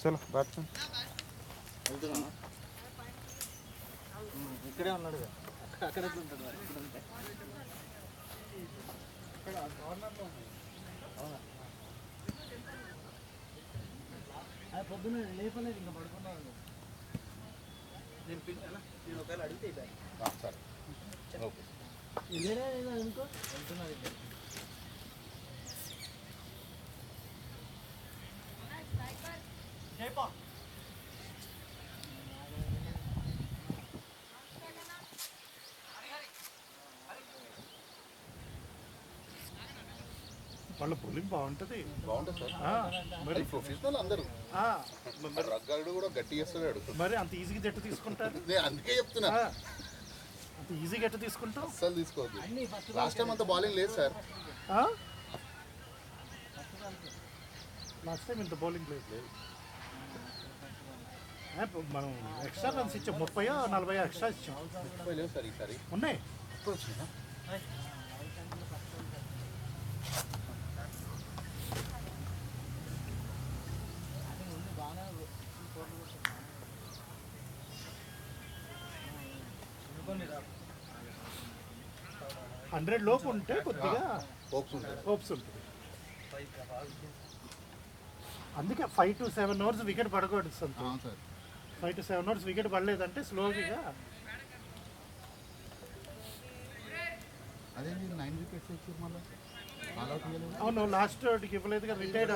చలో బ్యాట్స్మెన్ ఇక్కడే ఉన్నాడు అక్కడే ఉంటాడు పొద్దున్న లేపలేదు ఇంకా పడుకున్నాను నేను నేను ఒకవేళ అడిగితే సరే ఓకే ఇదేనా అనుకో వెళ్తున్నది వాళ్ళ బౌలింగ్ బాగుంటుంది సార్ మరి ప్రొఫెషనల్ అందరూ రగ్గాడు కూడా గట్టి చేస్తాడు మరి అంత ఈజీగా జట్టు తీసుకుంటారు నేను అందుకే చెప్తున్నా అంత ఈజీగా ఎట్టు తీసుకుంటాం అస్సలు తీసుకోవద్దు లాస్ట్ టైం అంత బౌలింగ్ లేదు సార్ లాస్ట్ టైం ఇంత బౌలింగ్ లేదు మనం ఎక్స్ట్రా రన్స్ ఇచ్చాం 30-40 ఎక్స్ట్రా ఇచ్చాం లేవు సార్ ఈసారి ఉన్నాయి ఎప్పుడు వచ్చినా హండ్రెడ్ లోపు ఉంటే కొద్దిగా హోప్స్ ఉంటుంది అందుకే 5 to 7 అవర్స్ వికెట్ పడకూడదు సార్ 5 to 7 అవర్స్ వికెట్ పడలేదంటే స్లోగా అదే 9 వికెట్స్ ఇచ్చారు మళ్ళీ అవును లాస్ట్ వాటికి ఇవ్వలేదు కదా రిటైర్డ్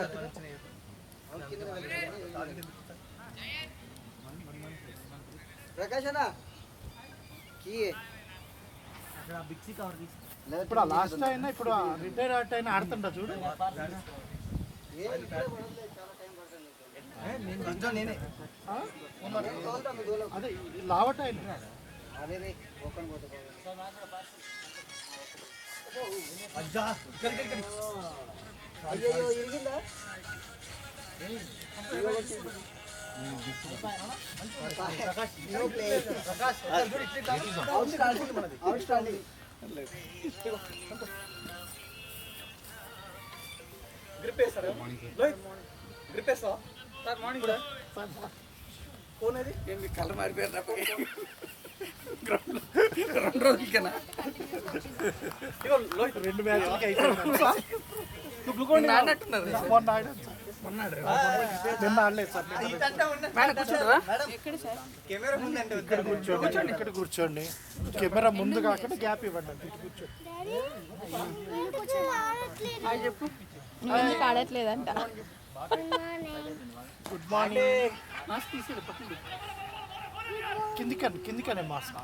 ప్రకాశ్ అన్న ఇప్పుడు లాస్ట్ అయినా ఇప్పుడు రిటైర్ అవుట్ అయినా ఆడుతుంటా చూడు అదే లావట్ అయినా అయ్యో ఇరిగిందా కలర్ మారిపోయారు 2 రోజులకేనా 2 మ్యాచ్లకి అయిపోయింది ఇక్కడ కూర్చోండి కెమెరా ముందు కాకుండా గ్యాప్ ఇవ్వండి చెప్పు ఆడట్లేదంట గుడ్ మార్నింగ్ కిందికనే మాస్క్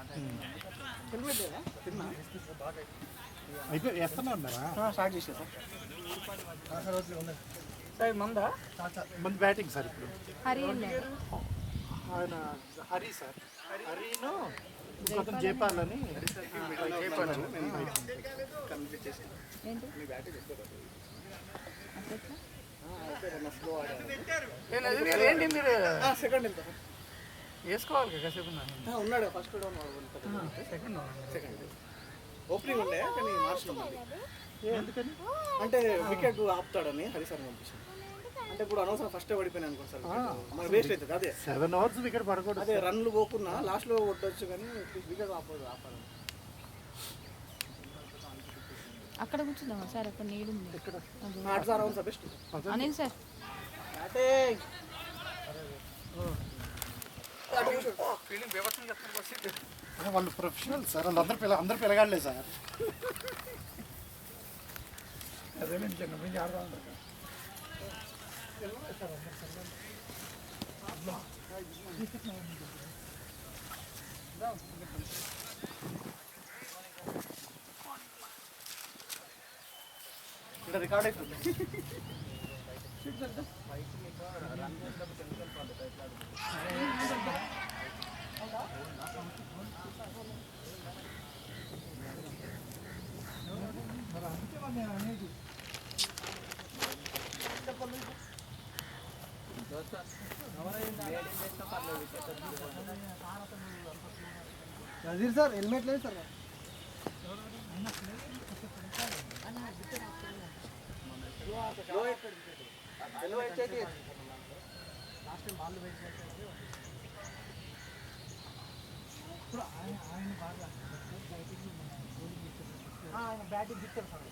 అయిపోయి వేస్తూనే ఉన్నారా స్టార్ట్ చేసా సార్ మంది బ్యాటింగ్ సార్ ఇప్పుడు ఆయన హరి సార్ హరిను ఇంకొక జైపాలని ఏంటి మీరు సెకండ్ వేసుకోవాలి కాసేపు ఉన్నాడు ఫస్ట్ సెకండ్ ఓపెనింగ్ ఉండే కానీ మార్చుకున్నాం ఎందుకని అంటే వికెట్ ఆపుతాడని హరిసార్ పంపించాను అంటే ఇప్పుడు అనవసరం ఫస్ట్ పడిపోయినా అనుకో సార్ మన వేస్ట్ అవుతుంది అదే 7 అవర్స్ వికెట్ పడకూడదు అదే రన్లు పోకున్నా లాస్ట్లో కొట్టవచ్చు కానీ వికెట్ ఆపాలి అక్కడ కూర్చుందామా సార్ అక్కడ నీళ్ళు ఉంది అటు సార్ అవును సార్ బెస్ట్ అనిల్ సార్ వాళ్ళు ప్రొఫెషనల్ సార్ వాళ్ళందరూ పిలగాడలే సార్ అదే నేను చిన్న నుంచి ఆడతా ఉంటాను ఇక్కడ రికార్డ్ అయిపోతుంది నజీర్ సార్ హెల్మెట్ లేదు సార్ ఆయన బ్యాటింగ్ తిట్టారు సార్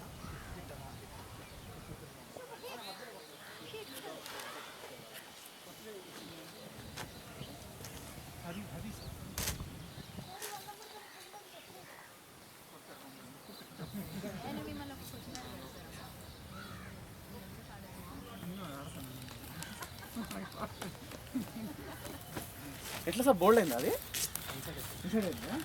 అది సార్ ఎట్లా సార్ బోల్డ్ అయిందా అది ఇన్సైడ్ అయిందా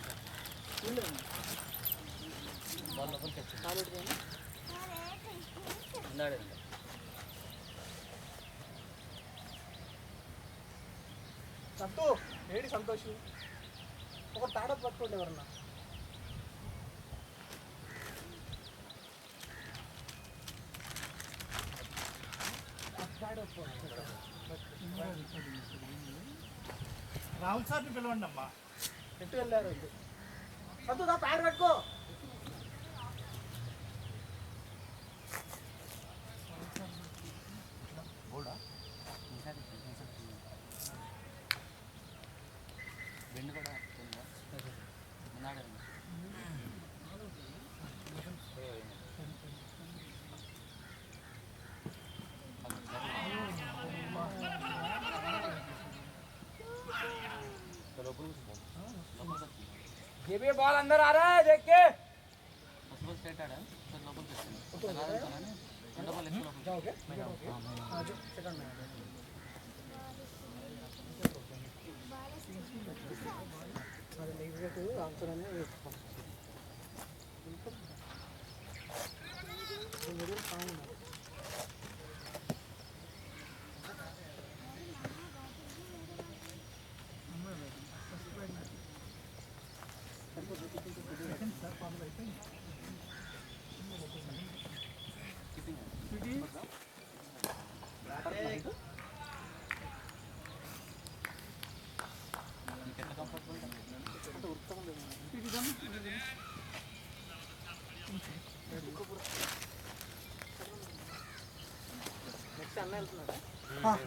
సంతో ఏడి సంతోష్ ఒక తాడ పట్టుకోండి ఎవరన్నా రాహుల్ సార్ని పిలవండి అమ్మా ఎటు వెళ్ళారు సంతో దా ప్యాడ్ పట్టుకో ये भी बॉल अंदर आ रहा है देख के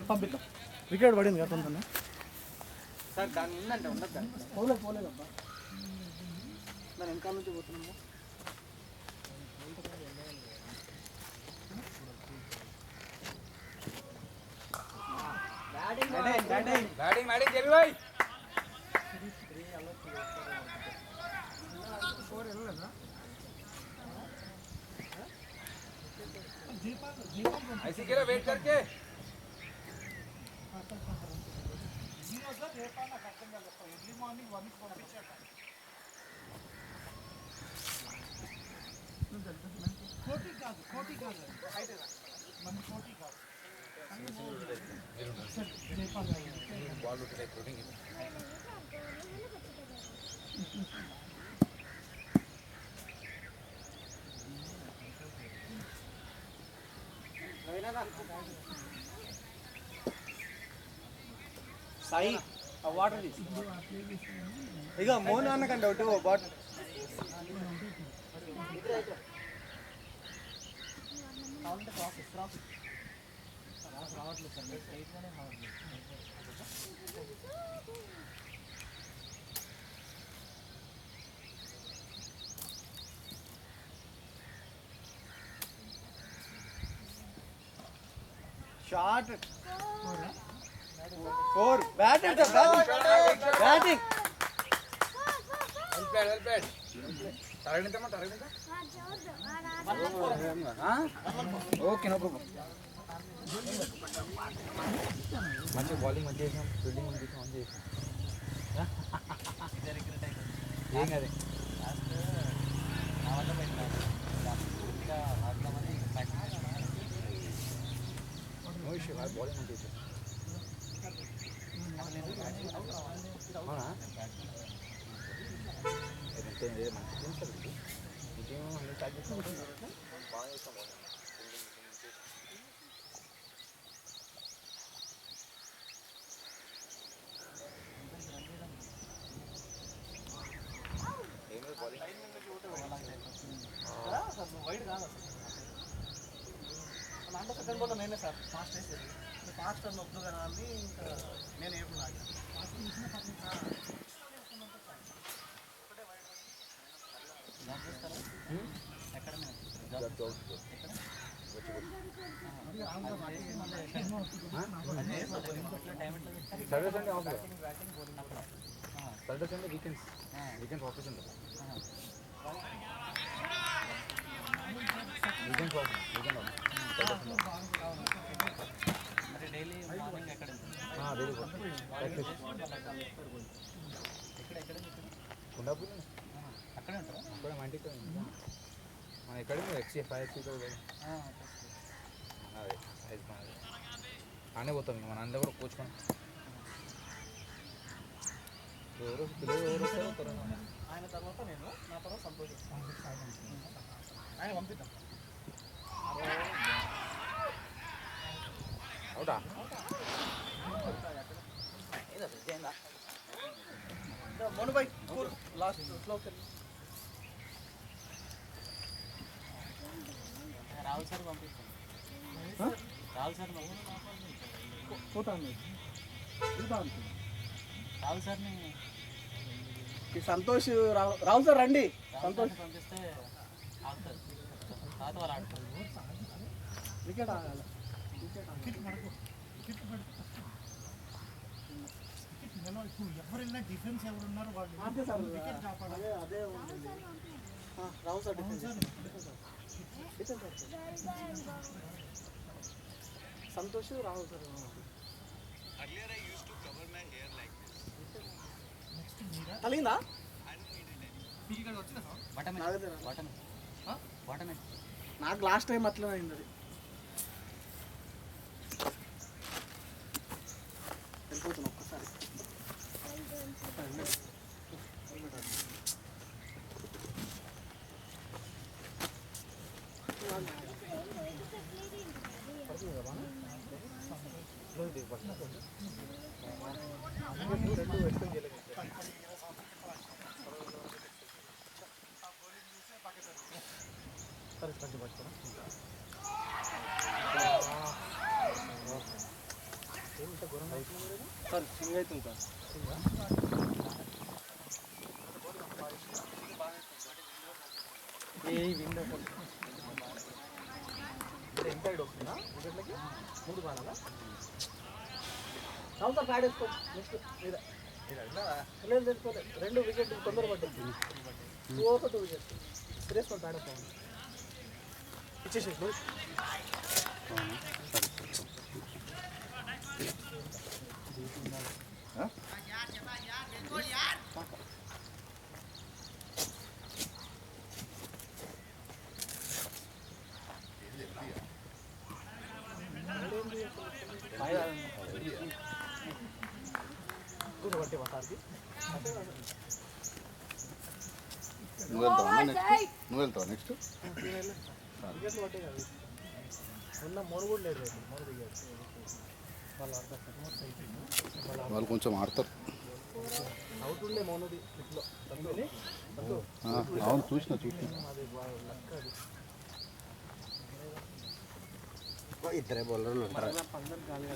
పంపిద్దాం వికెట్ పడింది కదా తొందరనే సార్ దాని ఉందంటే ఉండదు పోలేదబ్బా దాని వెనకాల నుంచి పోతున్నాము बैटिंग बैटिंग जेबी भाई ऐसे करो वेट करके కోటి కాదు మన కోటి కాదు సాయి వాటర్ ఇక మోన్ అన్నకండి ఒకటి బాటిల్ short 4 batting batting help target target okay no problem మంచి బౌలింగ్ మంచి చేసాం ఫీల్డింగ్ మంచి చేసాం ఏం కాదు బౌలింగ్ మంచి చేసాం అవునా మంచి సార్ ఇంకేమో స్టార్ట్ చేస్తాం బాగా చేస్తాం వైడ్ కాదు దాంట్లో సెకండ్ బాల్ నేనే సార్ ఫాస్ట్ వేసేది ఫాస్ట్ అని వద్దు కదా అని ఇంకా నేను ఏడు Saturday Sunday off. Saturday Sunday weekends office ఉంది. Weekends off. మరి డైలీ మార్నింగ్ ఎక్కడ డైలీ ప్రాక్టీస్. ఎక్కడ కుండాపూర్ అక్కడే ఉంటారా? అక్కడే మా ఇంటికి మన ఎక్కడ ఎక్సీ 5 అదే ఆనే పోతాం మన అందరూ కూడా కూర్చుకొని ఎవరు వస్తారో ఆయన తర్వాత నేను నా తర్వాత సంతోషం ఆయన పంపిద్దాం అవునా మోనుబాయ్ లాస్ట్ స్లోకి రాహుల్ సార్ పంపిస్తాను రాహుల్ సార్ పోతాను రాహుల్ సార్ని సంతోష్ రాహుల్ సార్ రండి సంతోష్ పంపిస్తే ఆగుతుంది తర్వాత వాళ్ళు ఆడుతారు వికెట్ ఆగాలి ఎవరైనా డిఫెన్స్ ఎవరున్నారు వాళ్ళు వికెట్ కాపాడాలి. అదే ఉంటుంది Rahul sir defence Santosh Rahul sir కలిగిందా నాకు లాస్ట్ టైం అట్లనే అయింది అది వెళ్ళిపోతున్నా ఒక్కసారి సార్ సింగ్ అవుతుంది సార్ ఏ విండో ఎంత వస్తుందా వికెట్లకి 3 బాణాలా రావు సార్ ప్యాడ్ వేసుకో నెక్స్ట్ లేదు తెచ్చుకోలేదు 2 వికెట్ తొందర పట్టింది 2 వికెట్ వేసుకో ప్యాడ్ వేసుకోండి ఇచ్చేసి నువ్వు వెళ్తావా నెక్స్ట్ వికెట్లు పట్టే కాదు ఉన్న మొను కూడా లేదు మొను దిగారు వాళ్ళు కొంచెం ఆడతారు. అవుట్ ఉండే మౌనది ఇట్లో అవును చూసిన అది లక్క అది ఇద్దరే బౌలర్లు ఉంటారు. పందరు గాలి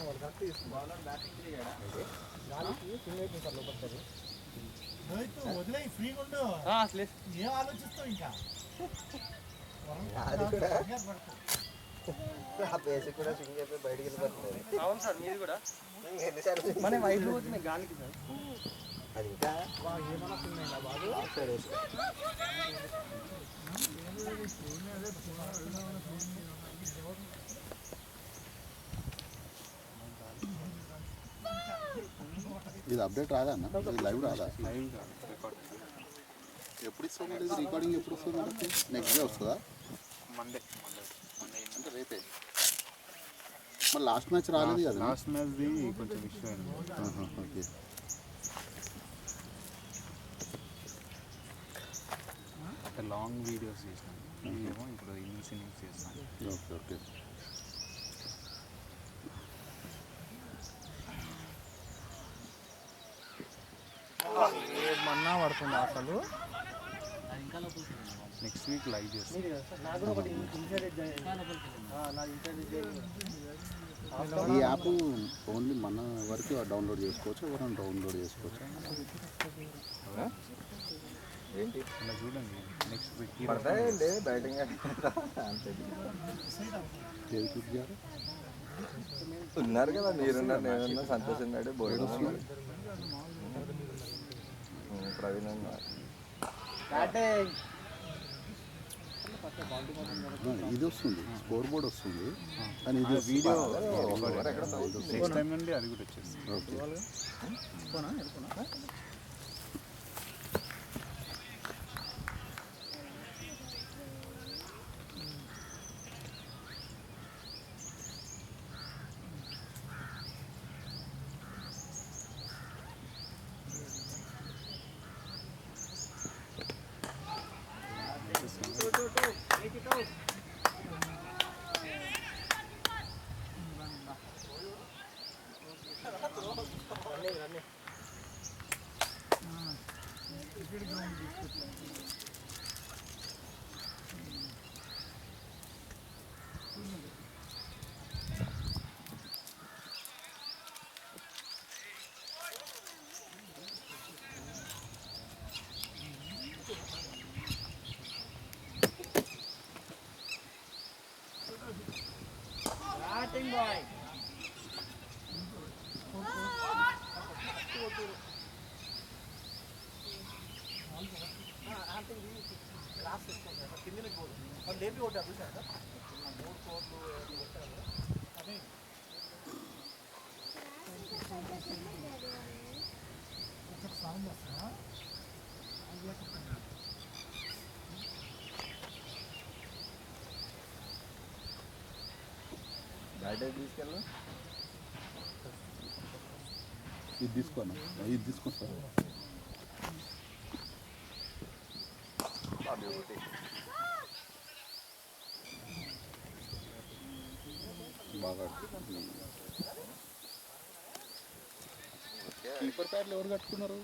వాళ్ళు కరెక్ట్ తీసుకున్నారు గాలికి సింగ్ అవుతుంది సార్ లోపలి వదిలే ఫ్రీగా ఉండు. ఏం ఆలోచిస్తావు ఇంకా బేసిక్ కూడా సింగ్ అయిపోయి బయటికి వెళ్ళిపోతుంది. అవును సార్ మీది కూడా ఎన్నిసార్లు మన వైపు పోతున్నాయి గాలికి సార్ అది ఇంకా ఏమన్నా సింగ్ బాబు ఇది అప్డేట్ రాదా అన్న? ఇది లైవ్ రాదా? ఎప్పుడు ఇస్తుంది ఇది రికార్డింగ్ ఎప్పుడు వస్తుంది? నెక్స్ట్ డే వస్తుందా? మండే అంటే రేపే. మరి లాస్ట్ మ్యాచ్ రాలేదు కదా? లాస్ట్ మ్యాచ్ది కొంచెం ఇష్యూ అయింది. ఓకే అక్కడ లాంగ్ వీడియోస్ చేసినాను. ఏమో ఇప్పుడు ఇన్నింగ్స్ చేస్తాను. ఓకే ఓకే ఏమన్నా పడుతుంది అసలు ఇంకా లోపలికి నెక్స్ట్ వీక్ లైవ్ చేస్తాం. మీది కదా సార్, నాకు కూడా ఒకటి ఇన్సైడ్ నా ఇన్సైడ్ ఈ యాప్ ఓన్లీ మన వరకు డౌన్లోడ్ చేసుకోవచ్చు, ఎవరైనా డౌన్లోడ్ చేసుకోవచ్చు. ఏంటి అలా చూడండి నెక్స్ట్ వీక్ పడతాయండి బయటగా అంతే ఏది క్లిక్ చేయాలి? ఉన్నారు కదా, మీరున్నారు, నేనున్నా, సంతోషం నాడు బోర్డు ప్రవీణ్ ఉన్నారు. ఇది వస్తుంది, స్కోర్ బోర్డ్ వస్తుంది, కానీ ఇది వీడియో ఎక్కడ నెక్స్ట్ టైం నుండి అది కూడా వచ్చేస్తుంది. ఓకే. లేపి ఒకటి చూసాను సార్, 3 కోట్లు బయట తీసుకెళ్ళా ఇది తీసుకోనా? ఇది తీసుకో సార్. బాగా కీపర్ ప్యాడ్లు ఎవరు కట్టుకున్నారు?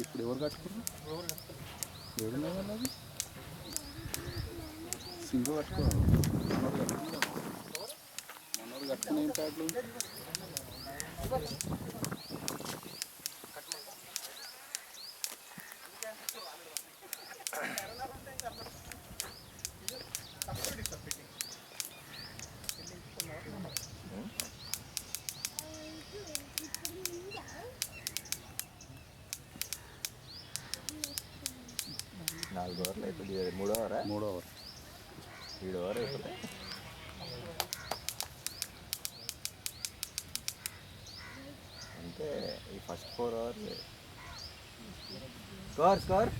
ఇప్పుడు ఎవరు కట్టుకున్నారు? ఎవరు అది సింగు కట్టుకున్నారు. మనోడు కట్టుకున్న ఏం ప్యాడ్లు? నాలుగు ఓవర్లు అయిపోయింది, 3 ఓవరా? 3 ఓవర్ 7 ఓవర్ అయిపోతాయి. అంటే ఈ ఫస్ట్ 4 ఓవర్స్ స్కోర్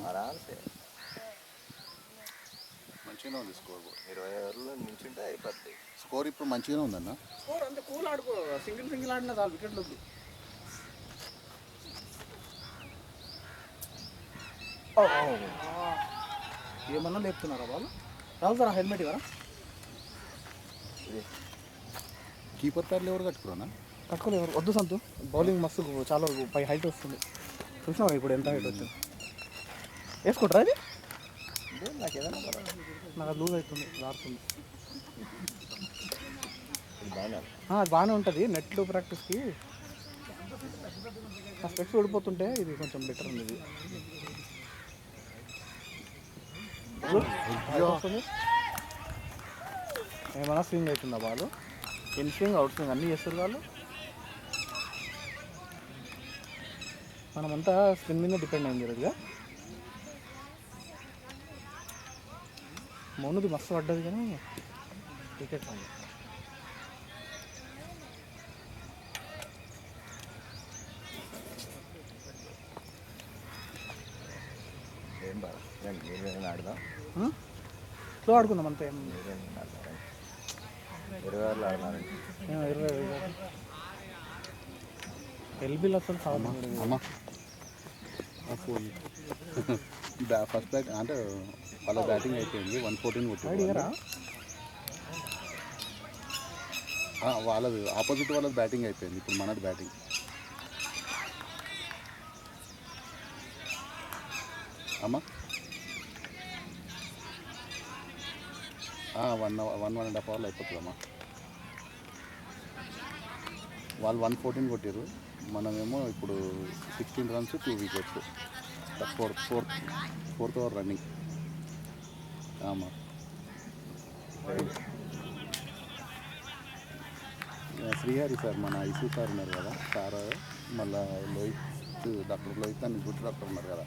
ఆరామ్సే మంచిగానే ఉంది స్కోర్ బోర్డ్. 20 ఓవర్లు నించుంటే అయిపోద్ది. స్కోర్ ఇప్పుడు మంచిగానే ఉందన్న. స్కోర్ అంతే కూల్ ఆడుకో, సింగిల్ ఆడినా చాలు, వికెట్లు వద్దు. ఏమన్నా లేపుతున్నారా వాళ్ళు? రావుతారా హెల్మెట్ కదా? కీపర్ ప్యాడ్లు ఎవరు కట్టుకున్నా? కట్టుకోలేరు, వద్దు సంతు. బౌలింగ్ మస్తు చాలా పై హైట్ వస్తుంది. చూసినావా ఇప్పుడు ఎంత హైట్ వచ్చింది? వేసుకుంటారా ఇది? నాకు ఏదైనా నాకు లూజ్ అవుతుంది, దారుతుంది. బాగా అది బాగానే ఉంటుంది నెట్లో ప్రాక్టీస్కి. ఆ స్పెక్స్ ఓడిపోతుంటే ఇది కొంచెం బెటర్ ఉంది. ఇది వస్తుంది. ఏమైనా స్వింగ్ అవుతుందా ball? In swing out swing అన్నీ చేస్తారు వాళ్ళు. మనమంతా స్పిన్ మీద డిపెండ్ అయింది ఈరోజుగా. మౌనుది మస్తు పడ్డది కానీ వికెట్ ఉంది. ఏం బాగా మీరు ఆడదాం, స్లో ఆడుకుందాం అంతే. 20 ఓవర్లు ఆడినారండి. 20 ఎల్బీలు అసలు చాలా అమ్మా ఫోన్ ఫస్ట్ బ్యాట్ అంటే వాళ్ళ బ్యాటింగ్ అయిపోయింది, 114 కొట్టింది. వాళ్ళది ఆపోజిట్ వాళ్ళది బ్యాటింగ్ అయిపోయింది, ఇప్పుడు మనది బ్యాటింగ్. అమ్మా 1.5 అవర్లో అయిపోతుందమ్మా. వాళ్ళు 114 కొట్టారు, మనమేమో ఇప్పుడు 16 runs 2 wickets, fourth over running. అమ్మా శ్రీహరి సార్, మన ఐసీ సార్ ఉన్నారు కదా సార్, మళ్ళీ లోహిత్, డాక్టర్ లోహిత్ అని గుర్తు డాక్టర్ ఉన్నారు కదా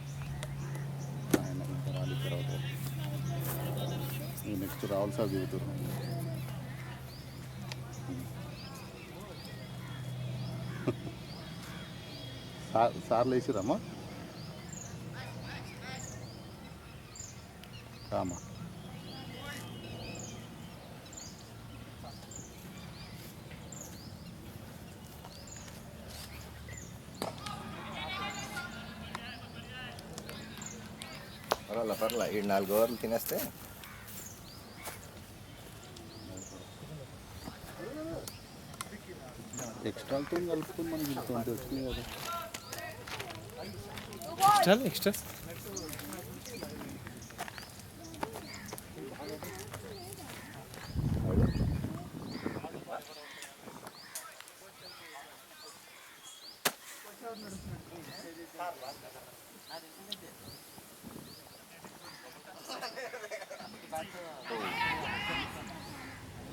ఆయన, ఇంకా వాళ్ళిద్దరు అవుతారు. నెక్స్ట్ రాహుల్ సార్ దిగుతారు. సార్లు వేసిరమ్మా రామా. పర్లా ఈ 4 ఓవర్లు తినేస్తే ఎక్స్ట్రాలతో కలుపుకొని మనకి 20 వచ్చినాయి కదా. Extra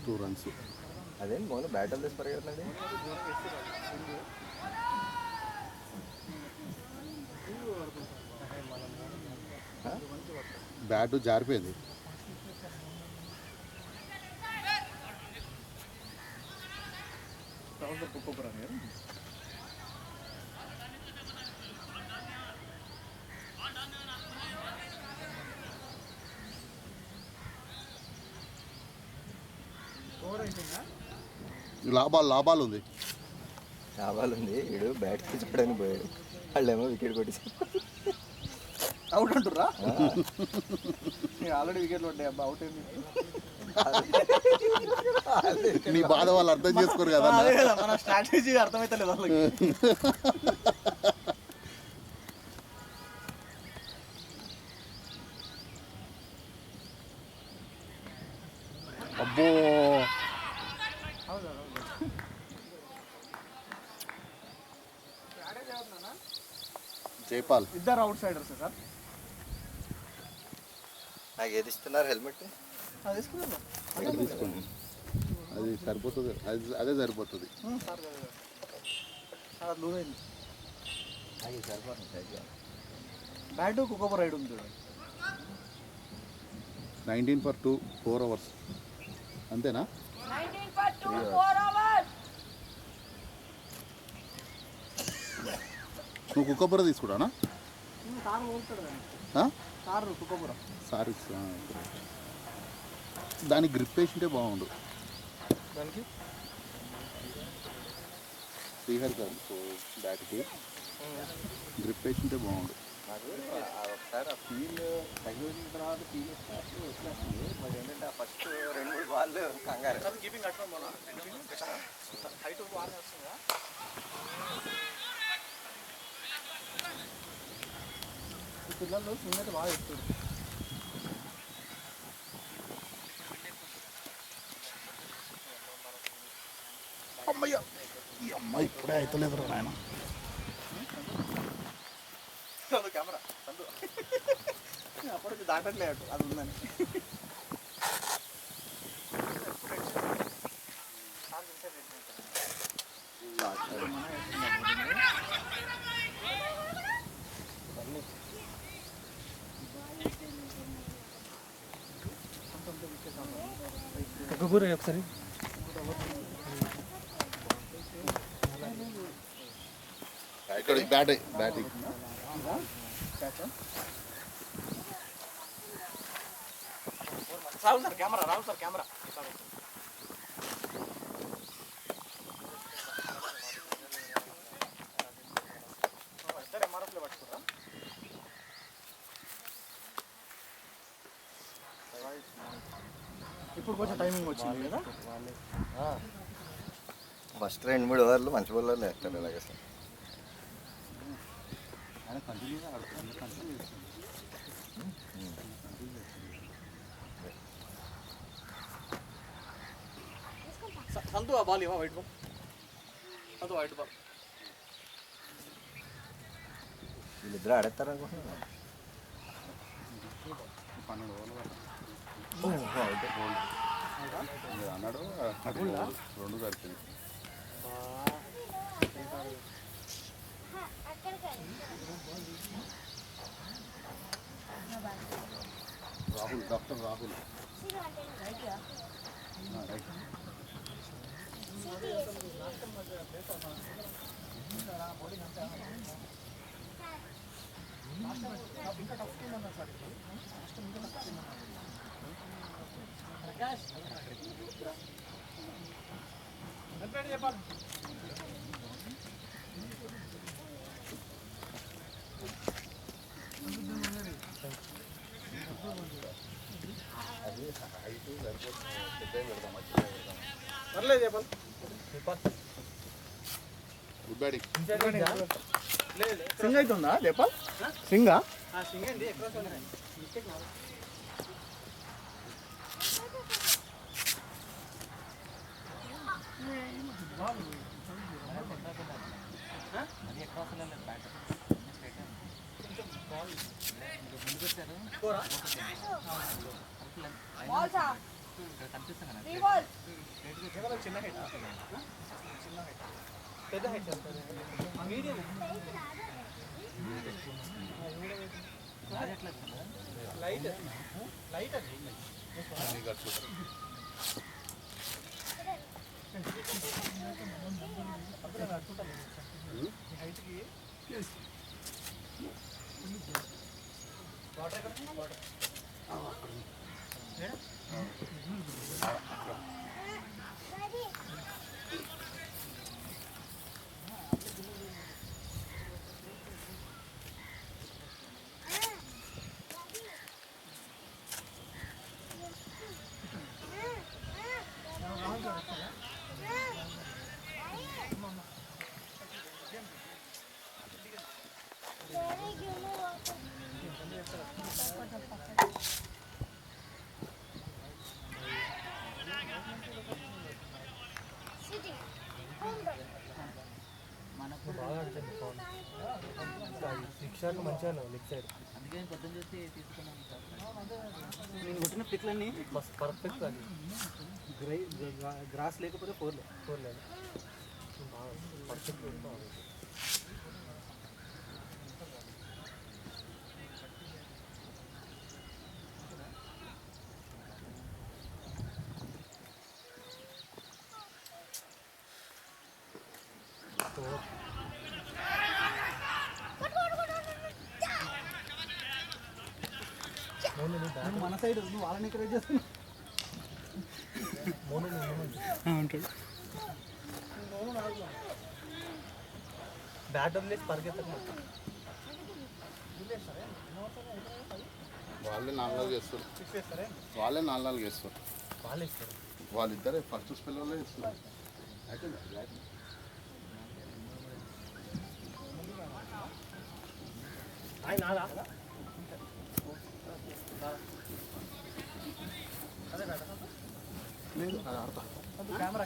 2 runs. అదే మౌన బ్యాటర్ తీసి పరిగెడుతుంది. బ్యాట్ జారిపోయింది. లాభాలు ఉంది. వీడు బ్యాట్ తీసుకోవడానికి పోయాడు, వాళ్ళేమో వికెట్ కొట్టేసి అవుట్ అంటుర్రా. ఆల్రెడీ వికెట్లు ఉంటాయి అబ్బా, అవుట్ ఏంది. మీ బాధ వాళ్ళు అర్థం చేసుకోరు కదా. అదే కదా మన స్ట్రాటజీ అర్థమైతలేదు వాళ్ళకి. అబ్బో జైపాల్ ఇద్దరు అవుట్ సైడర్స్ సార్. నాకు ఏది ఇస్తున్నారు హెల్మెట్? అది తీసుకున్నాను అది తీసుకోండి, అది సరిపోతుంది, అదే సరిపోతుంది. అది లూజ్ అయింది. అది సరిపోతుంది. బ్యాట్ కుక్క రైడ్ ఉంది చూడండి. 19 for 2 4 hours అంతేనా? 19 for 2 4 hours. నువ్వు కుక్కపుర తీసుకురానా? కారు పోతాడు కానీ కారు కుక్కపుర సారీ, దానికి గ్రిప్ వేసింటే బాగుండు. దానికి శ్రీహరి సార్ బ్యాట్కి గ్రిప్ వేసింటే బాగుండు. నాకు ఒకసారి ఆ ఫీల్ తగిలిన తర్వాత ఫీల్ వచ్చేస్తుంది. మరి ఏంటంటే ఆ ఫస్ట్ 2-3 బాల్ కంగారు. కీపింగ్ కట్టడం హైట్ బాగా వస్తుందా? పిల్లలు స్విమ్ అయితే బాగా ఇస్తారు. అమ్మయ్య, ఈ అమ్మాయి ఇప్పుడే అవుతలేదు నాయన. కెమెరా అప్పటికి దాటట్లేదు, అది ఉందని. ఒకసారి ఇక్కడ batting Rahul sir camera, Rahul sir camera. ఇద్దరు ఎంఆర్ఎఫ్లో పట్టుకురా. ఇప్పుడు కొంచెం టైమింగ్ వచ్చింది కదా. ఫస్ట్ 2-3 ఓవర్లు మంచి బౌలర్లు వేస్తారు ఇలాగే సార్. ఆయన కంటిన్యూగా ఆడుతుంది, కంటిన్యూ చేస్తుంది. సంతు ఆ బాల్ ఇవ్వ వైట్ బాల్, సంతు వైట్ బాల్. వీళ్ళిద్దరు ఆడేస్తారు అనుకుంటున్నాను. 12 ఓవర్లు అవుట్. మీరు అన్నాడు 2 కలిపింది. Rahul, doctor Rahul right. పర్లేదు చెప్పాలి. Good batting. సింగ్ అవుతుందా దేపాల్? సింగా సింగ్ అండి ఎక్కడ మిస్టేక్ చిన్న హైట్, పెద్ద హైట్, మీడియం లైట్ లైట్ అది హైట్కి వాటర్ ఎక్కడ వాటర్ శిక్షకు మంచిగా లెగ్ సైడ్. అందుకే పొద్దున్న చూసి తీసుకున్నాను సార్. నేను కొట్టిన పిక్లన్నీ బస్ పర్ఫెక్ట్. అది గ్రాస్ లేకపోతే 4 లేదు పర్ఫెక్ట్. మన సైడ్ నువ్వు వాళ్ళని ఇక్కడ చేస్తున్నావు. బ్యాట్ వదిలేసి పరిగెత్తకు. వాళ్ళే 4 చేస్తారు, వాళ్ళే 4 చేస్తారు. వాళ్ళు ఇస్తారు. వాళ్ళిద్దరే ఫస్ట్ స్పెల్ వాళ్ళే ఇస్తున్నారు. ఆయన లేదు అది ఆడతా. కెమెరా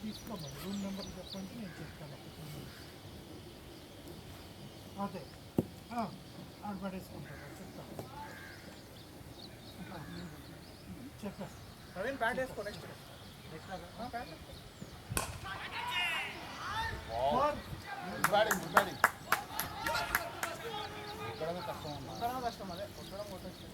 తీసుకోమని రూమ్ నెంబర్ చెప్పండి, నేను చెప్తాను. అదే ఆడపడేసుకుంటాను, చెప్తాను. చెప్పేస్తాను. ప్రవీణ్ ప్యాంట్ వేసుకో. Next good batting, good batting. ఎక్కడైనా కష్టం ఉన్నా కష్టం అదే కొట్టడం కొట్టచ్చు.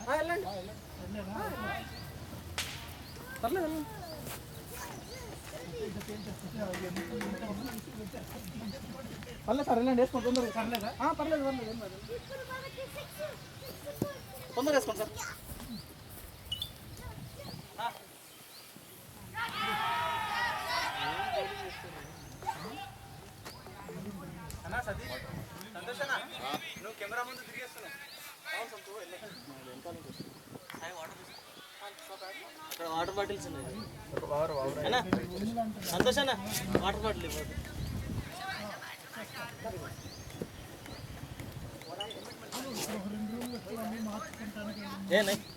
వెళ్ళండి పర్లేదు వెళ్ళండి. పర్లేదు సార్ వెళ్ళండి వేసుకోండి తొందరగా. పర్లేదా పర్లేదు పర్లేదు ఏం కాదు. తొందరగా వేసుకోండి సార్. అన్నా సతీష్ సంతోష్ అన్న నువ్వు కెమెరా ముందు తిరిగేస్తున్నావు. అక్కడ వాటర్ బాటిల్స్ ఉన్నాయి. సంతోష్ అన్న వాటర్ బాటిల్ ఇవ్వదు.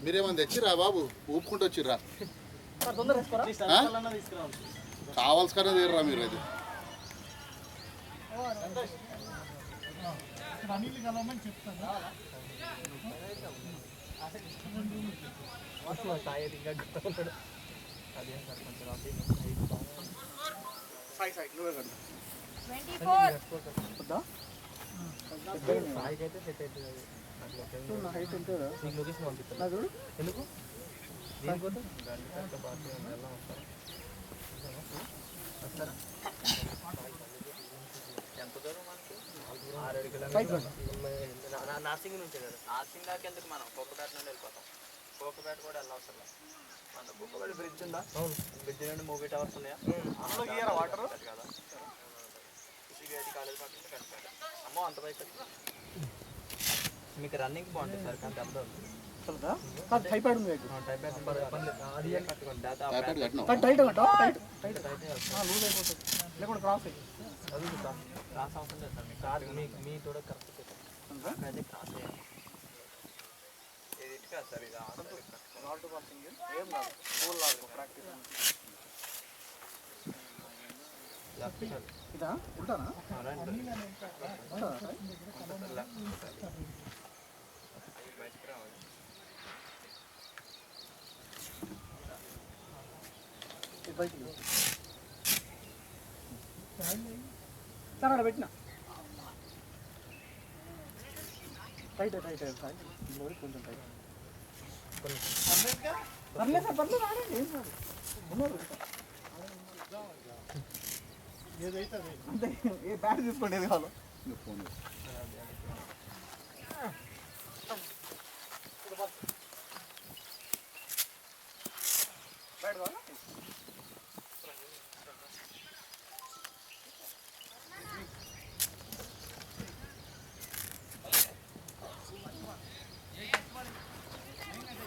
మీరేమన్నా తెచ్చిరా బాబు? ఊపుకుంటూ వచ్చిర్రా? తొందర వేసుకోరా తీసుకురావాలి. కావాల్సిన తీర్రా మీరు అది. అనిల్ కలవమని చెప్తాను. హైట్ ఉంటుందా లొకేషన్ పంపిస్తాను చూడు. ఎందుకు ఎంత దూరం మనకి? 6 కిలోమీటర్లు నార్సింగ్ నుంచే కదా. నార్సింగ్ దాకా ఎందుకు మనం కోకపేట నుండి వెళ్ళిపోతాం. కోకపేట కూడా వెళ్ళవసరం లేదు. మన కోకపేట బ్రిడ్జ్ ఉందా? బ్రిడ్జ్ నుండి మూవీ టవర్స్ ఉన్నాయా? అందులో వాటర్ కదా. సిబిఐటి కాలేజ్ పక్కన కనిపేట. అమ్మో అంత పైకి మీకు రన్నింగ్ బాగుంటుంది సార్. కానీ దెబ్బ టైపాయిడ్ ఉంది. టైపాయిడ్ అది కట్టుకోండి. టైట్ లూజ్ అయిపోతుంది లేకుండా క్రాస్ అయిపోతుంది. క్రాస్ అవసరం లేదు సార్. మీ కార్ మీ తోడ కరెక్ట్ అయితే క్రాస్ అయ్యాలి. ఇది ఇటు కాదు సార్. ఇది నాట్ పాసింగ్ ఏం కాదు. స్కూల్ లాగా ప్రాక్టీస్ ఇదా ఉంటానా బయటకు రావాలి. సార్ అక్కడ పెట్టిన టైట్ కొంచెం టైట్. పర్లేదు సార్ పర్లేదు రాడండి ఏం కాదు. ఏదైతే అంతే ఏ బ్యాగ్ తీసుకోండి ఏది కావాలో. ఫోన్ బ్యాగ్ కావాలా?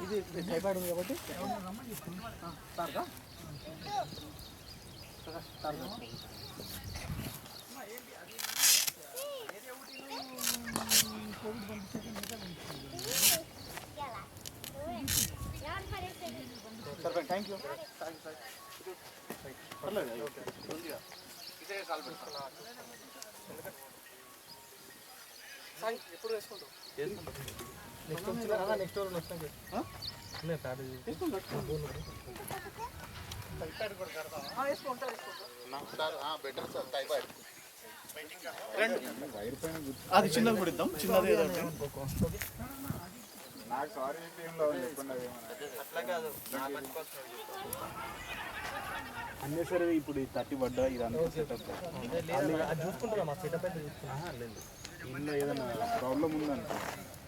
ఇది టైపాయిడ్ ఉంది కాబట్టి సార్గా సార్ థ్యాంక్ యూ. ఎప్పుడు వేసుకుంటాం? నెక్స్ట్ రోజు వస్తాను. Better sir typhoid. అది చిన్నది కూడా ఇద్దాం. చిన్నది నాకు సారీ టీంలో చెప్పండి. అట్లా కాదు. నా మంచి కోసం అన్నీ సరే ఇప్పుడు ఈ 30 పడ్డా ఇదంతా సెటప్ అది చూసుకుంటారా? మా సెటప్ అయితే చూసుకుంటా. లేదు ఇందులో ఏదైనా ప్రాబ్లం ఉందనుకో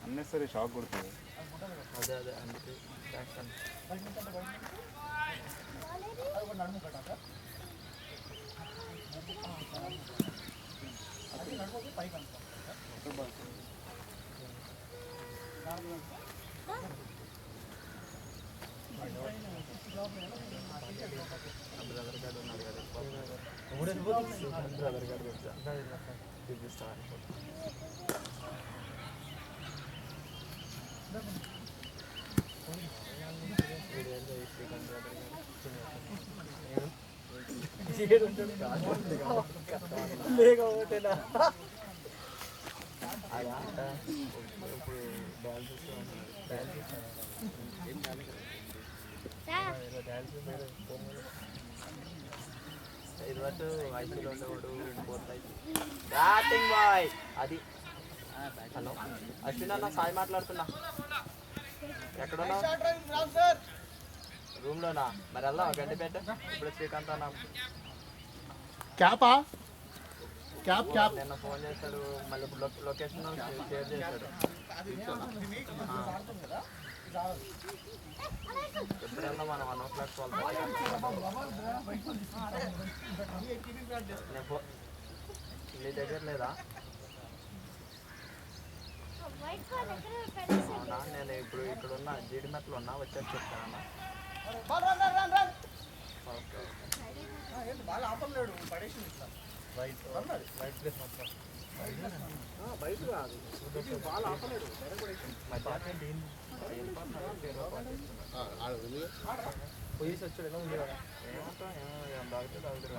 అన్నీ సరే షాక్ కొడుతుంది. అదే అదే అందుకే థ్యాంక్స్ అండి. బ్రదర్ గారు ఉన్నాడు కదా బ్రదర్ గారు చూపిస్తాను. లేకపోతేనా ఇప్పుడు ఇదివరకు ఐసీలో ఉండేవాడు బ్యాటింగ్ బాయ్ అది. హలో అశ్విన్ అన్న, సాయి మాట్లాడుతున్నా. ఎక్కడున్నావు? రూమ్లోనా? మరి వెళ్దాం గండిపేట. ఇప్పుడు శ్రీకాంత్ అన్న క్యాపా క్యాప్ క్యాప్ నిన్న ఫోన్ చేశాడు, మళ్ళీ ఇప్పుడు లొకేషన్ షేర్ చేశాడు. ఎప్పుడన్నా మనం 1:12 నీ దగ్గర లేదా? అవునా, నేను ఇప్పుడు ఇక్కడ ఉన్నా, జీడిమెట్లు ఉన్నా, వచ్చాక చెప్తానన్నా. ఓకే పోలీసు వచ్చాడు ఎలా ఉంది కదా, ఏమంటా ఏం తాగితే తాగుతారు.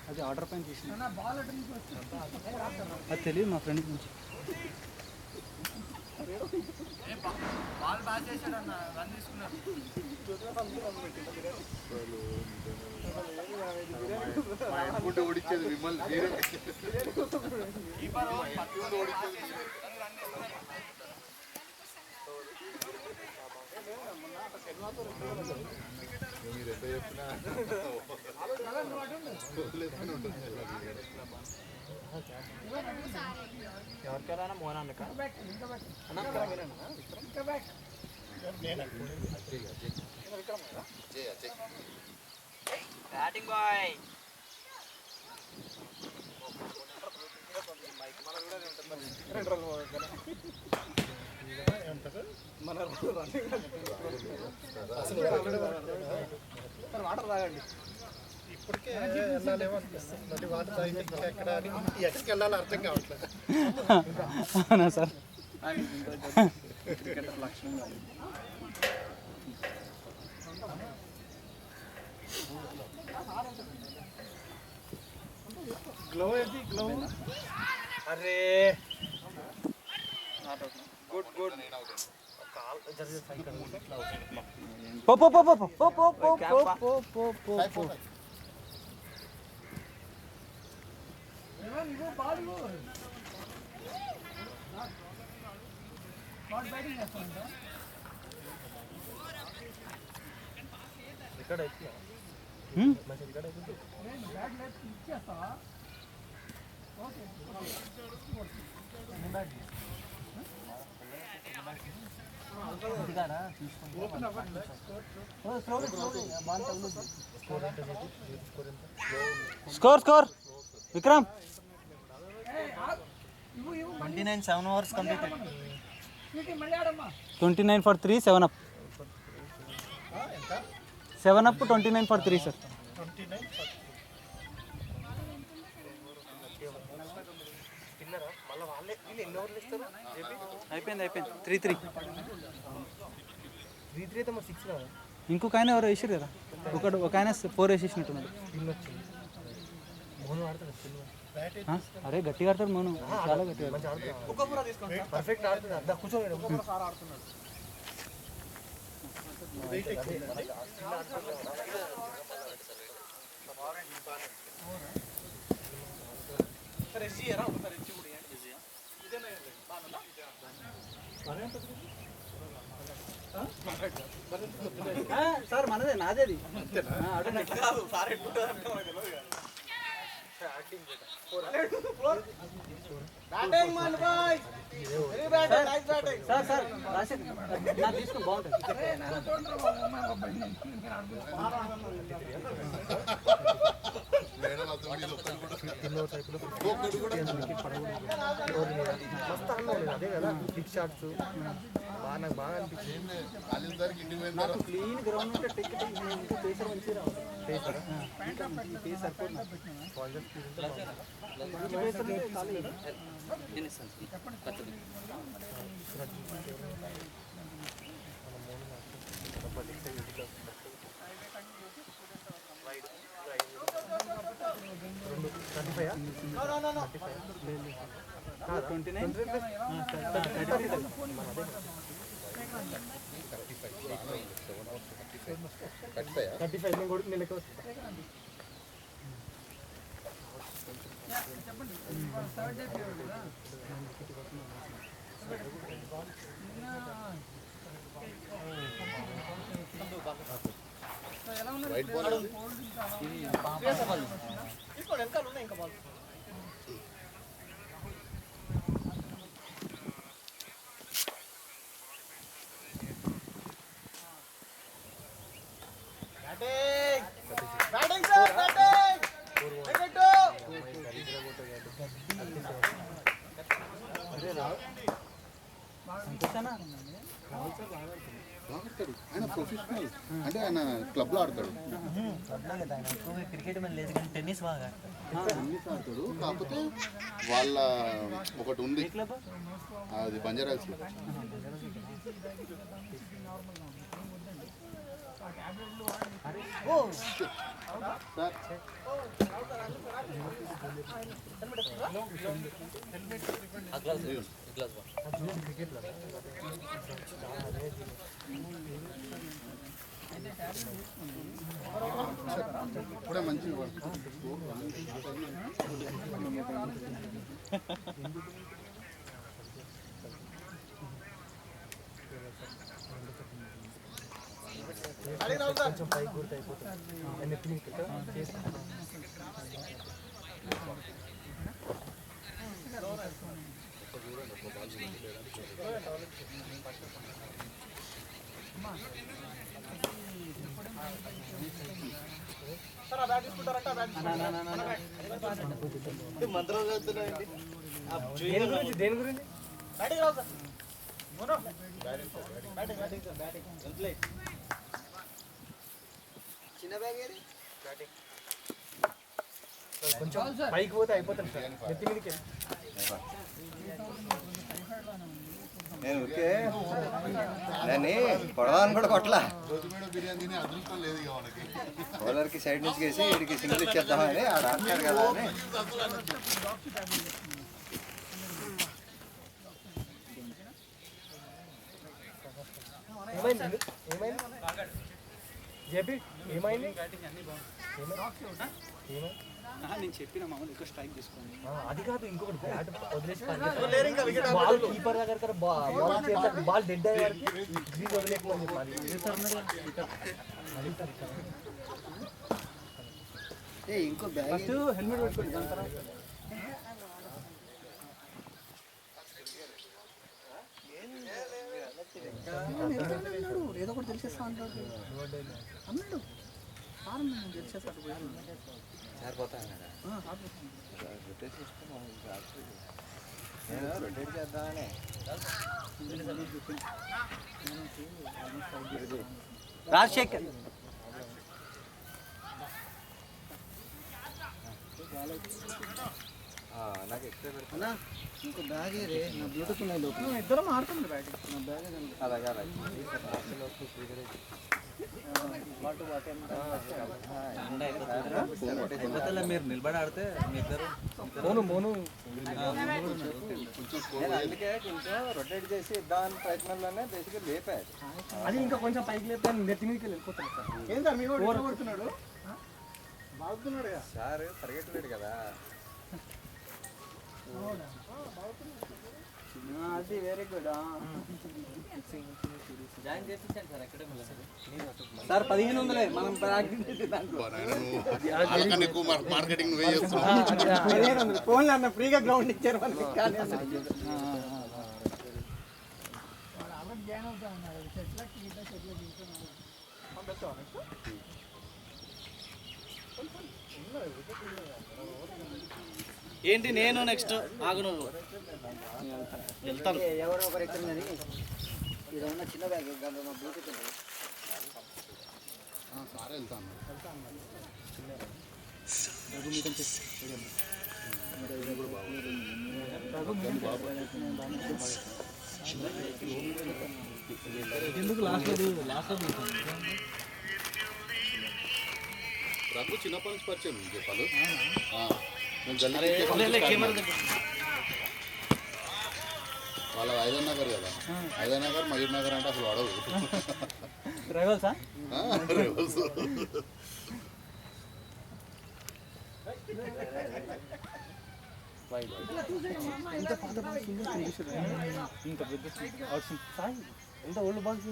అది ఆర్డర్ పైన తీసిన అది తెలియదు మా ఫ్రెండ్ నుంచి. ఓడిచ్చేది మిమ్మల్ని మీరే. మీరు ఎంత చెప్పినా ఎవరికైనా మోనాన్నక బ్యాటింగ్ బాయ్. వాటర్ తాగండి. ఇప్పటికే వెళ్ళాలేమో అనిపిస్తుంది. మళ్ళీ వాటర్ తాగితే ఇంకా ఎక్కడ అని ఎక్కడికి వెళ్ళాలో అర్థం కావట్లేదు. అవునా సార్? గ్లో ఏది గ్లో? అరే గుడ్ గుడ్. పో పో పో పో పో పో పో పో పో పో పో. Score score Vikram 29 7 hours completed. 29 for 3 7 up 7 up 29 for 3 sir. 29 అయిపోయింది అయిపోయింది 3-3. 3-3 అయితే మరి 6 కదా. ఇంకొక ఆయన ఎవరో వేసారు కదా, ఒక ఆయన 4 వేసేసినట్టున్నాడు. అరే గట్టిగా ఆడతాడు మోను, చాలా గట్టిగా ఆడతాడు. పర్ఫెక్ట్ ఆడుతున్నాడు. కూర్చోండి. సరే ఎస్జీ ఎరా ఒకసారి ఎస్జీ కూడా ఇదేనా బాగుందా సార్ మనదే నాదేది కాదు sir batting man boy very batting nice batting sir sir Rashid నా తీసుకుని బాగుంటుంది అదే కదా బిగ్ షాట్స్ బాగా నాకు బాగా అనిపించింది నాకు క్లీన్ గ్రౌండ్ ఉంటే టికెట్ ఇంకా పేసర్ మంచిగా రావాలి పేసర్ పేసర్ వెనకాల ఉన్నాయి ఇంకా బాల్ బ్యాటింగ్ సార్ బ్యాటింగ్ ఆయన ప్రొఫెషనల్ అంటే ఆయన క్లబ్లో ఆడతాడు క్రికెట్ మీద లేదు కానీ టెన్నిస్ బాగా టెన్నిస్ ఆడతాడు కాకపోతే వాళ్ళ ఒకటి ఉంది అది బంజారాల్స్ సార్ ఇప్పుడే మంచి కొంచెం పైకి గుర్తు అయిపోతుంది దేని గురించి చిన్న బ్యాగ్ కొంచెం పైకి పోతే అయిపోతాను సార్ నెత్తి మీదకి నేను ఓకే దాన్ని కొడదాన్ని కూడా కొట్టలా బిర్యానీ అదృష్టం లేదు ఇక మనకి బౌలర్కి సైడ్ నుంచి వేసి వీడికి సింగిల్ ఇచ్చేద్దామని ఆడ ఆడతాడు కదా అని ఏమైంది ఏమైంది జేపీ ఏమైంది నేను చెప్పిన మామూలు ఎక్కువ స్ట్రైక్ తీసుకోండి అది కాదు ఇంకొకటి బ్యాట్ వదిలేసి బాల్ కీపర్ దగ్గర బాల్ డెడ్ అయ్యే వరకు గ్రీజ్ వదిలేకమని చెప్పాలి ఇంకో బ్యాగ్ ఫస్ట్ హెల్మెట్ పెట్టుకోండి దాని తర్వాత ఏదో ఒకటి తెలిసేస్తా అంటాడు అన్నాడు తెలిసేస్తాడు నేను రొటేట్ చేద్దామని రాజశేఖర్ నాకు ఎక్స్ట్రా పెడుతున్నా ఇంకో బ్యాగ్ రే నా బ్లూటూత్ ఉన్నాయి లోపల ఇద్దరం ఆడుతుంది బ్యాటింగ్ నా బ్యాగ్ అలాగే అలాగే మీరు నిలబడి ఆడితే మీ ఇద్దరు మోను అందుకే కొంచెం రొటేట్ చేసి ఇద్దామని ప్రయత్నంలోనే బేసిక్గా లేపారు అది ఇంకా కొంచెం పైకి లేపితే నెత్తి మీదకి వెళ్ళిపోతాను సార్ ఏంటా మీ కొడుతున్నాడు బాగుతున్నాడు సార్ పరిగెట్టలేడు కదా అది వెరీ గుడ్. జాయిన్ చేపించాను సార్ ఎక్కడ సార్ 1500 మనం మార్కెటింగ్ నువ్వే చేస్తున్నావు. 1500 ఫోన్లో అన్న ఫ్రీగా గ్రౌండ్ ఇచ్చారు మనకి. కానీ ఏంటి నేను నెక్స్ట్ ఆగు నువ్వు వెళ్తాను. ఎవరో ఒకరు ఎక్కడున్నది ఇది ఉన్న చిన్న బ్యాగ్ బ్లూటూత్ ఉంది. సారే వెళ్తాను. ఎందుకు లాస్ట్ రఘు చిన్నప్పటి నుంచి పరిచయం చెప్పాలి. వాళ్ళ ఐదర్ నగర్ కదా, ఐదర్ నగర్ మయూర్ నగర్ అంటే అసలు వాడవు. డ్రైవర్ సార్ ఎంత ఓల్డ్ బాక్స్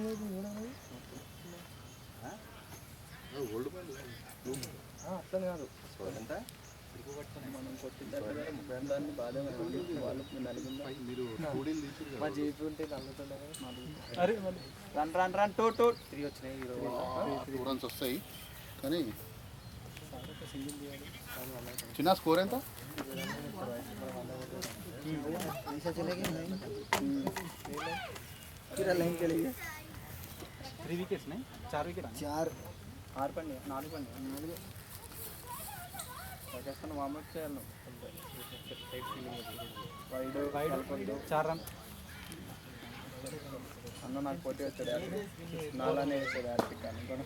అట్లా కాదు ఎంత మనం కొట్టిన దాన్ని బాగా మా జీపీ ఉంటే run run run two two 3 వచ్చినాయి. 2 runs వస్తాయి కానీ చిన్న స్కోర్ ఎంత? लाइन के लिए 3 विकेट्स नहीं 4 विकेट 4 पड़े 4 पड़े पाकिस्तान वार्म अप చేయాలి వైడ్ 4 రన్ అన్న నాకు పోటీ వచ్చాడు నాలానే వేసాడు ఆర్టిక్ అనుకోను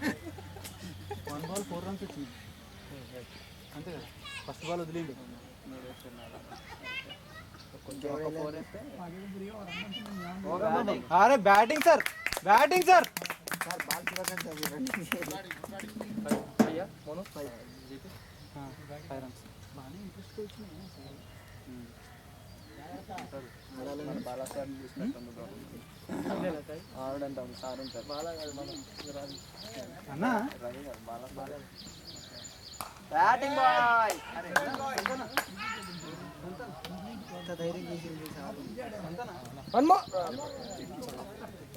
1 బాల్ 4 రన్స్ వచ్చింది అంతే కదా. ఫస్ట్ బాల్ వదిలేండి కొంచెం ఒక 4 వేస్తే అరే batting sir batting sir sir ball చూడకండి అవి రన్నింగ్ అయ్యా మోనో 5 జీపీ 5 రన్స్ బాగా ఇంట్రెస్ట్ వచ్చినాయి సార్ బాలా సార్ చూసినట్టు ఆడంటాం సార్ ఉంటారు బాలా కాదు మనం అన్నా రవి గారు బాలా బాగా బ్యాటింగ్ బాయ్ ధైర్యం చేసింది సార్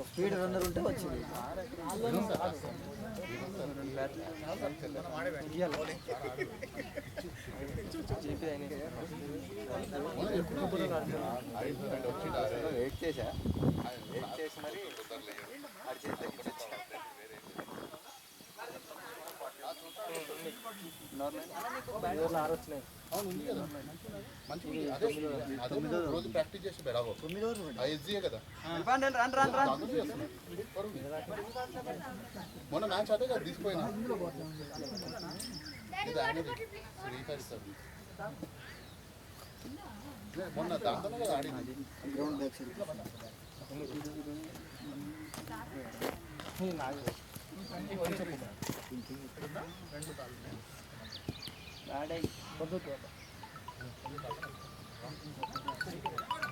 స్పీడ్ రన్నర్ ఉంటే వచ్చింది. వెయిట్ చేసి మరి అది చేస్తే రోజు ప్రాక్టీస్ చేసి బెరాగో కదా. మొన్న మ్యాచ్ అదే కదా తీసిపోయినా మొన్న దాంతోనే కదా ఆడింది.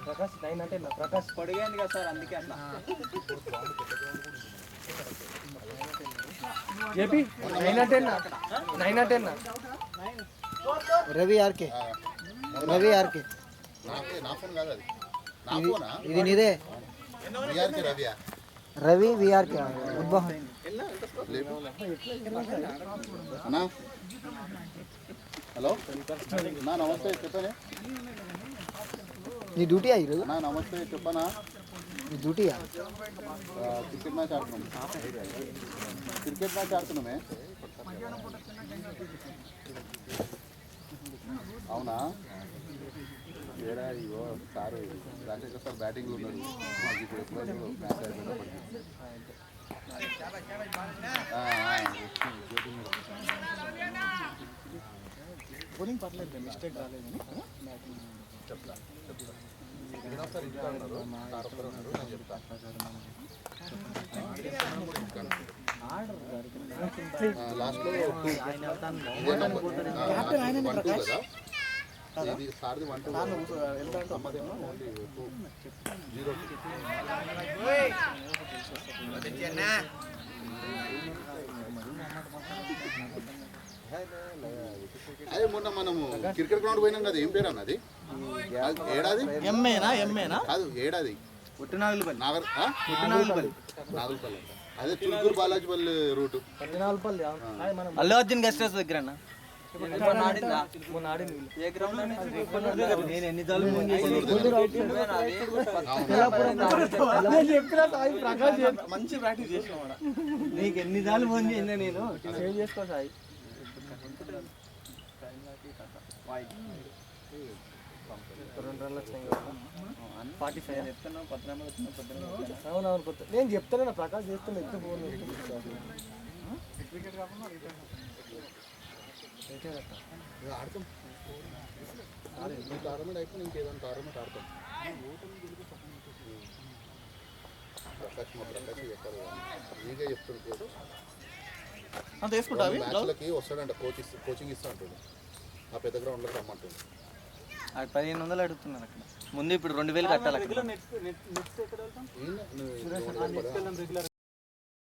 ప్రకాష్ 9 అంటే ప్రకాష్ పొడిగైంది కదా సార్ అందుకే అట్లా ఏపీ 9 అంటే 9 అంటే రవి ఆర్కే నా ఫోన్ కాదు అది, నా ఫోనా ఇది నీదే విఆర్కే రవియా రవి విఆర్కే ఉద్భవం అన్నా. హలో నా నమస్తే చెప్పనే నీ డ్యూటీ ఈరోజు నా నమస్తే చెప్పనా నీ డ్యూటీయా క్రికెట్ మ్యాచ్ ఆడుతున్నామే. అవునా ఏడా ఇగో సారు రాజశేఖర్ సార్ బ్యాటింగ్ ఉన్నాడు మాకు ఇప్పుడు ఎప్పుడైనా మ్యాచ్ అయిపోయినప్పటికీ బౌలింగ్ పర్లేదు మిస్టేక్ రాలేదు చెప్తా ఒకసారి ఇంటికాడ ఉన్నారు సార్ ఒక్కరు ఉన్నారు నేను చెప్తా. లాస్ట్లో 1-2 కదా ఇది సార్ది 1 2 అమ్మదేమో ఓన్లీ 2 0 అదే మొన్న మనము క్రికెట్ గ్రౌండ్ పోయినాం కదా, ఏం పేరు అన్నది ఏడాది ఎమ్మేనా కాదు ఏడాది పుట్టినాగులపల్లి నాగులపల్లి అదే Churukuru Balajipalli route. Allu Arjun guest house దగ్గర అన్న ఏ గ్రౌండ్ నేను ఎన్ని సార్లు ఫోన్ మంచి ప్రాక్టీస్ చేసిన నీకు ఎన్నిసార్లు ఫోన్ చేసిన నేను సేవ్ చేసుకో సాయి. అవునవును కొత్త నేను చెప్తాను ప్రకాష్ చేస్తాను ఎక్కువ ఫోన్ ఆడతాం టోర్నమెంట్ అయిపోయి ఇంకేదైనా టోర్నమెంట్ ఆడతాం. ప్రకాష్ చెప్పారు ఈగా చెప్తుంటాడు మ్యాచ్లకి వస్తాడంట, కోచింగ్ ఇస్తా అంటాడు. ఆ పెద్ద గ్రౌండ్లోకి రమ్మంటాడు. 1500 అడుగుతున్నారు అక్కడ ముందు, ఇప్పుడు 2000 కట్టాలి.